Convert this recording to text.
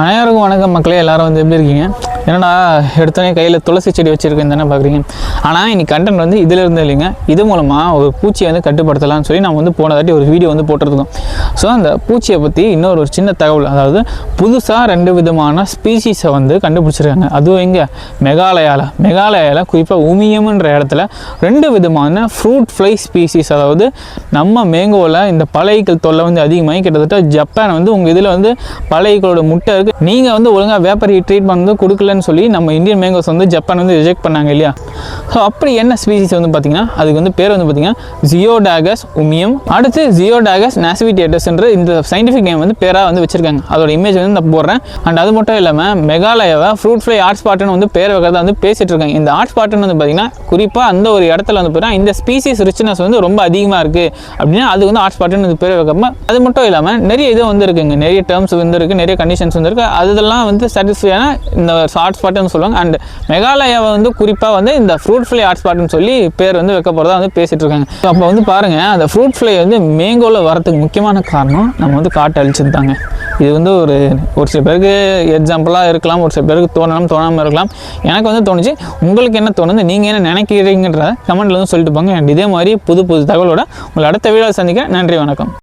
அனைவருக்கும் வணக்கம் மக்களே. எல்லாரும் வந்து எப்படி இருக்கீங்க? என்னடா எடுத்தோடனே கையில் துளசி செடி வச்சுருக்கேன் தானே பார்க்குறீங்க. ஆனால் இன்னைக்கு கண்டென்ட் வந்து இதில் இருந்து இல்லைங்க, இது மூலமாக ஒரு பூச்சியை வந்து கட்டுப்படுத்தலாம்னு சொல்லி நம்ம வந்து போன தாட்டி ஒரு வீடியோ வந்து போட்டிருக்கோம். ஸோ அந்த பூச்சியை பற்றி இன்னொரு சின்ன தகவல், அதாவது புதுசாக 2 விதமான ஸ்பீசிஸை வந்து கண்டுபிடிச்சிருக்காங்க. அதுவும் எங்கே? மெகாலயாவில் குறிப்பாக உமியம்ன்ற இடத்துல 2 விதமான ஃப்ரூட் ஃப்ளை ஸ்பீசிஸ், அதாவது நம்ம மேங்கோவில் இந்த பழைகள் தொல்லை வந்து அதிகமாகி கிட்டத்தட்ட ஜப்பான் வந்து உங்கள் இதில் வந்து பழைகளோட முட்டை இருக்குது, நீங்கள் வந்து ஒழுங்காக வேப்பர் ட்ரீட்மெண்ட் வந்து கொடுக்கலன்னு சொல்லி நம்ம இந்தியன் மேங்கோஸ் வந்து ஜப்பான் வந்து ரிஜெக்ட் பண்ணாங்க இல்லையா. ஸோ அப்படி என்ன ஸ்பீசிஸ் வந்து பார்த்தீங்கன்னா, அதுக்கு வந்து பேர் வந்து பார்த்தீங்கன்னா ஜியோடாகஸ் உமியம், அடுத்து ஜியோடாகஸ் நாசிவிடேட்டஸ்ன்ற இந்த சயின்டிஃபிக் நேம் வந்து பேராக வந்து வச்சிருக்காங்க. அதோட இமேஜ் வந்து நான் போடுறேன். அண்ட் அது மட்டும் இல்லாமல் மெகாலயாவை ஃப்ரூட் ஃப்ளை ஹாட்ஸ்பாட்னு வந்து பேர் வைக்கிறதா வந்து பேசிட்டு இருக்காங்க. இந்த ஹாட்ஸ்பாட்னு வந்து பார்த்தீங்கன்னா குறிப்பாக அந்த ஒரு இடத்துல வந்து போயிடும் இந்த ஸ்பீசிஸ் ரிச்னஸ் வந்து ரொம்ப அதிகமாக இருக்குது அப்படின்னா அது வந்து ஹாட்ஸ்பாட்னு வந்து பேர் வைக்காம, அது மட்டும் இல்லாமல் நிறைய இது வந்து இருக்குங்க, நிறைய டேர்ம்ஸ் வந்து இருக்குது, நிறைய கண்டிஷன்ஸ் வந்து இருக்குது. அதெல்லாம் வந்து சாட்டிஸ்ஃபையான இந்த ஹாட்ஸ்பாட்னு சொல்லுவாங்க. அண்ட் மெகாலயாவை வந்து குறிப்பாக வந்து இந்த ஃப்ரூட் ஃப்ளை ஹாட்ஸ்பாட்னு சொல்லி பேர் வந்து வைக்க போகிறதா வந்து பேசிட்டு இருக்காங்க. அப்போ வந்து பாருங்கள், அந்த ஃப்ரூட் ஃப்ளை வந்து மேங்கோவில் வரதுக்கு முக்கியமான காரணம் நம்ம வந்து காட்டு அழிச்சது தாங்க. இது வந்து ஒரு சில பேருக்கு எக்ஸாம்பிளாக இருக்கலாம், ஒரு சில பேருக்கு தோணாமல் இருக்கலாம். எனக்கு வந்து தோணுச்சு. உங்களுக்கு என்ன தோணுது, நீங்கள் என்ன நினைக்கிறீங்கன்றத கமெண்ட்டில் வந்து சொல்லிட்டு போங்க. அண்ட் இதே மாதிரி புது தகவலோட உங்களை அடுத்த வீடியோவில் சந்திக்கிறேன். நன்றி, வணக்கம்.